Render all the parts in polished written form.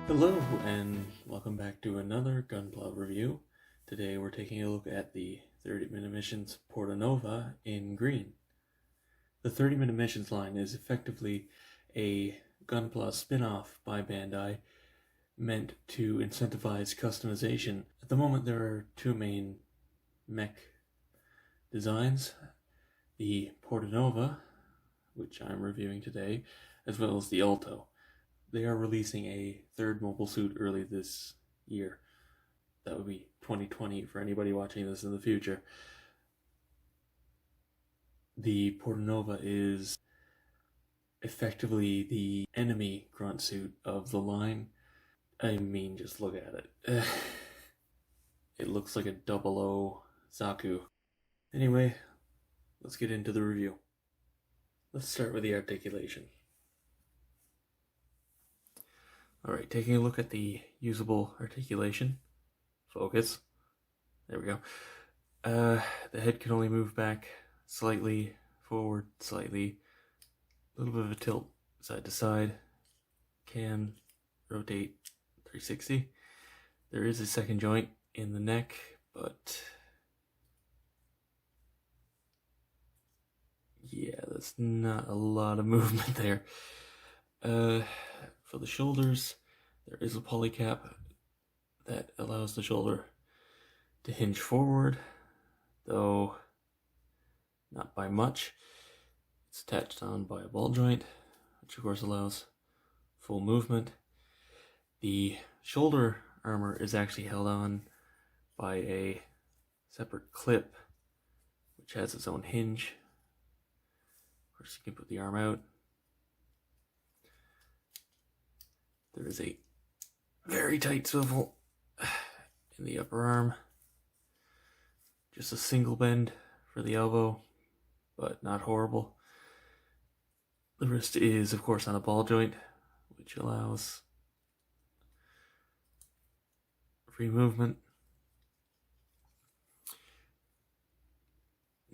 Hello, and welcome back to another Gunpla review. Today we're taking a look at the 30-minute missions Portanova in green. The 30-minute missions line is effectively a Gunpla spin-off by Bandai meant to incentivize customization. At the moment there are two main mech designs, the Portanova, which I'm reviewing today, as well as the Alto. They are releasing a third mobile suit early this year. That would be 2020 for anybody watching this in the future. The Portanova is effectively the enemy grunt suit of the line. I mean, just look at it. It looks like a 00 Zaku. Anyway, let's get into the review. Let's start with the articulation. Alright, taking a look at the usable articulation. Focus. There we go. The head can only move back slightly, forward slightly, a little bit of a tilt side to side. Can rotate 360. There is a second joint in the neck, but yeah, that's not a lot of movement there. For the shoulders, there is a polycap that allows the shoulder to hinge forward, though not by much. It's attached on by a ball joint, which of course allows full movement. The shoulder armor is actually held on by a separate clip, which has its own hinge. Of course, you can put the arm out. There is a very tight swivel in the upper arm. Just a single bend for the elbow, but not horrible. The wrist is, of course, on a ball joint, which allows free movement.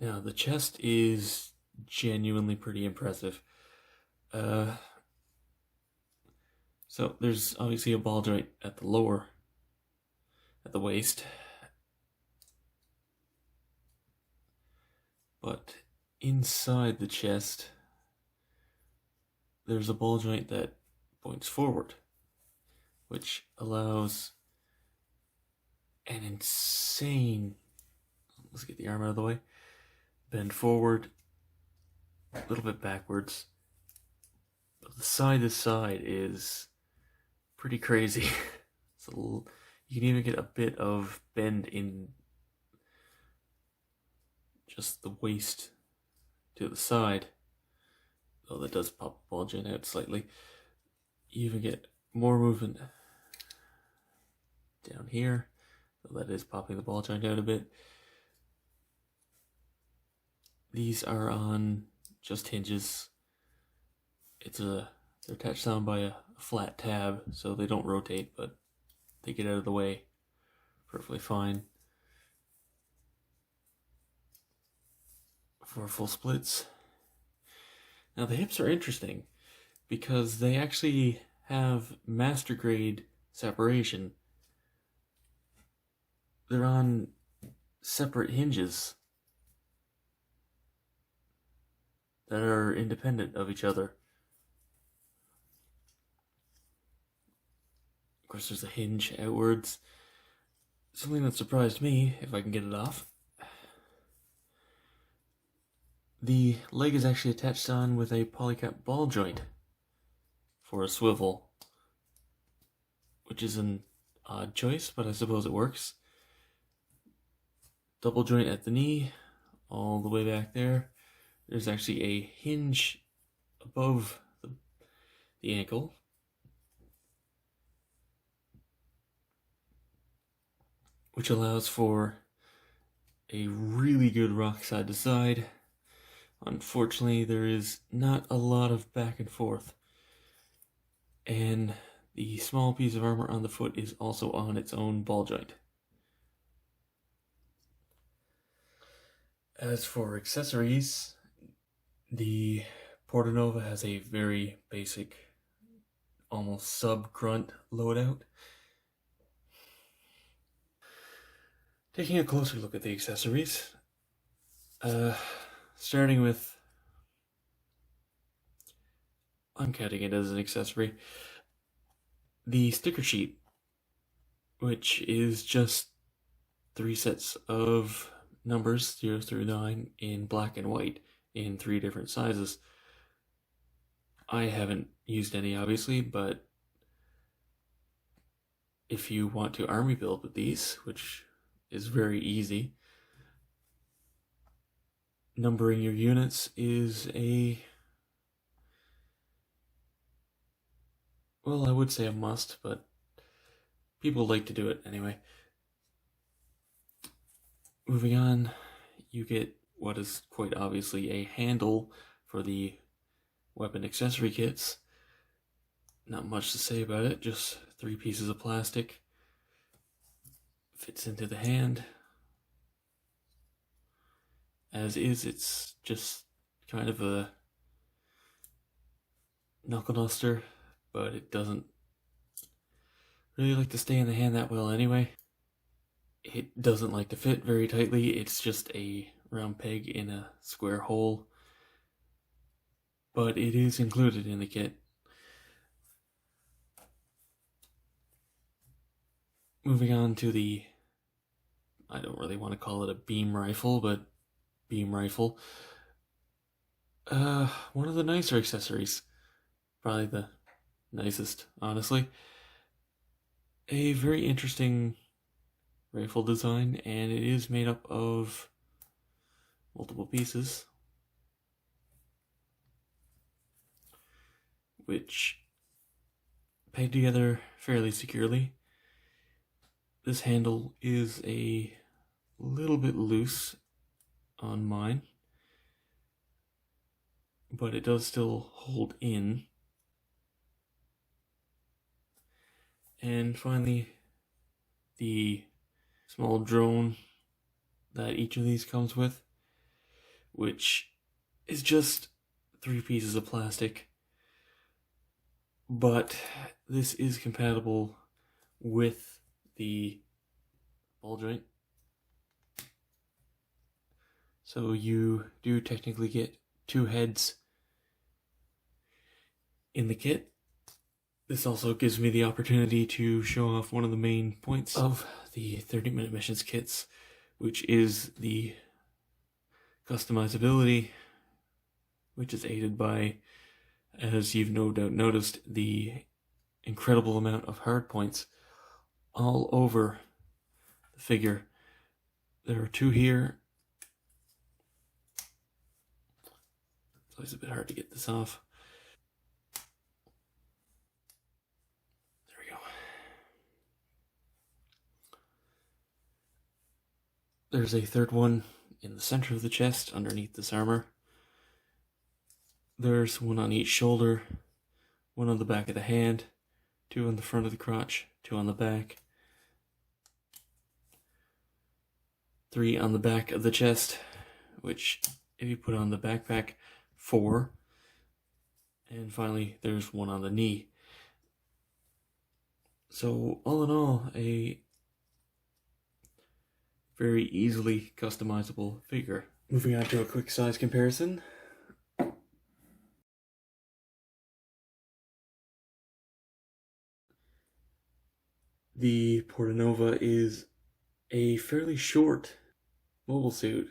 Now, the chest is genuinely pretty impressive. So there's obviously a ball joint at the waist. But inside the chest, there's a ball joint that points forward, which allows an insane, let's get the arm out of the way, bend forward, a little bit backwards. But the side to side is pretty crazy. So you can even get a bit of bend in just the waist to the side, though that does pop the ball joint out slightly. You even get more movement down here, so that is popping the ball joint out a bit. These are on just hinges. They're attached down by a flat tab, so they don't rotate, but they get out of the way perfectly fine. For full splits. Now the hips are interesting because they actually have master grade separation. They're on separate hinges that are independent of each other. Of course, there's a hinge outwards. Something that surprised me, if I can get it off. The leg is actually attached on with a polycap ball joint for a swivel, which is an odd choice, but I suppose it works. Double joint at the knee, all the way back there. There's actually a hinge above the ankle. Which allows for a really good rock side to side. Unfortunately, there is not a lot of back and forth. And the small piece of armor on the foot is also on its own ball joint. As for accessories, the Portanova has a very basic almost sub-grunt loadout. Taking a closer look at the accessories, starting with, I'm counting it as an accessory, the sticker sheet, which is just 3 sets of numbers 0 through 9 in black and white in 3 different sizes. I haven't used any, obviously, but if you want to army build with these, which is very easy, numbering your units is well, I would say a must, but people like to do it anyway. Moving on, you get what is quite obviously a handle for the weapon accessory kits. Not much to say about it, just 3 pieces of plastic. Fits into the hand. As is, it's just kind of a knuckle duster, but it doesn't really like to stay in the hand that well anyway. It doesn't like to fit very tightly, it's just a round peg in a square hole, but it is included in the kit. Moving on to the, I don't really want to call it a beam rifle, but beam rifle. One of the nicer accessories. Probably the nicest, honestly. A very interesting rifle design, and it is made up of multiple pieces, which peg together fairly securely. This handle is a little bit loose on mine, but it does still hold in. And finally, the small drone that each of these comes with, which is just 3 pieces of plastic, but this is compatible with the ball joint, so you do technically get 2 heads in the kit. This also gives me the opportunity to show off one of the main points of the 30-minute missions kits, which is the customizability, which is aided by, as you've no doubt noticed, the incredible amount of hard points all over the figure. There are 2 here. It's always a bit hard to get this off. There we go. There's a 3rd one in the center of the chest underneath this armor. There's 1 on each shoulder, 1 on the back of the hand, 2 on the front of the crotch, 2 on the back, 3 on the back of the chest, which if you put on the backpack, 4. And finally, there's 1 on the knee. So all in all, a very easily customizable figure. Moving on to a quick size comparison. The Portanova is a fairly short mobile suit,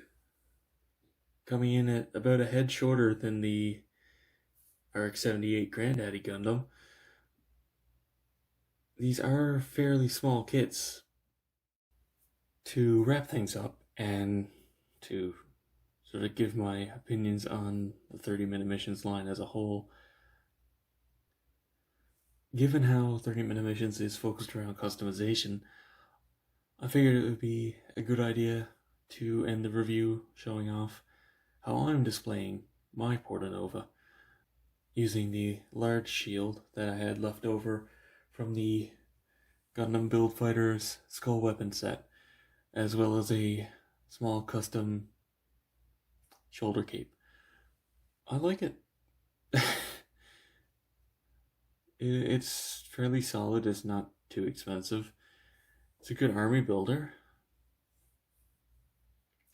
coming in at about a head shorter than the RX-78 Granddaddy Gundam. These are fairly small kits. To wrap things up and to sort of give my opinions on the 30-minute missions line as a whole, given how 30-minute missions is focused around customization, I figured it would be a good idea to end the review showing off how I'm displaying my Portanova using the large shield that I had left over from the Gundam Build Fighters Skull Weapon set, as well as a small custom shoulder cape. I like it. It's fairly solid, it's not too expensive. It's a good army builder.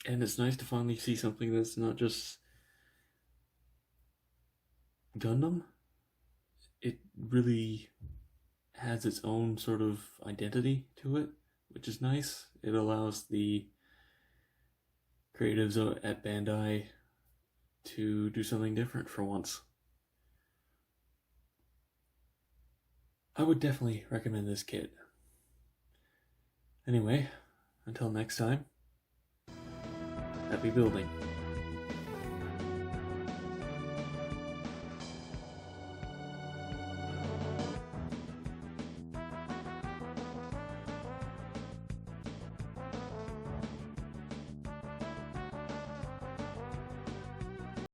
And it's nice to finally see something that's not just Gundam. It really has its own sort of identity to it, which is nice. It allows the creatives at Bandai to do something different for once. I would definitely recommend this kit. Anyway, until next time, happy building.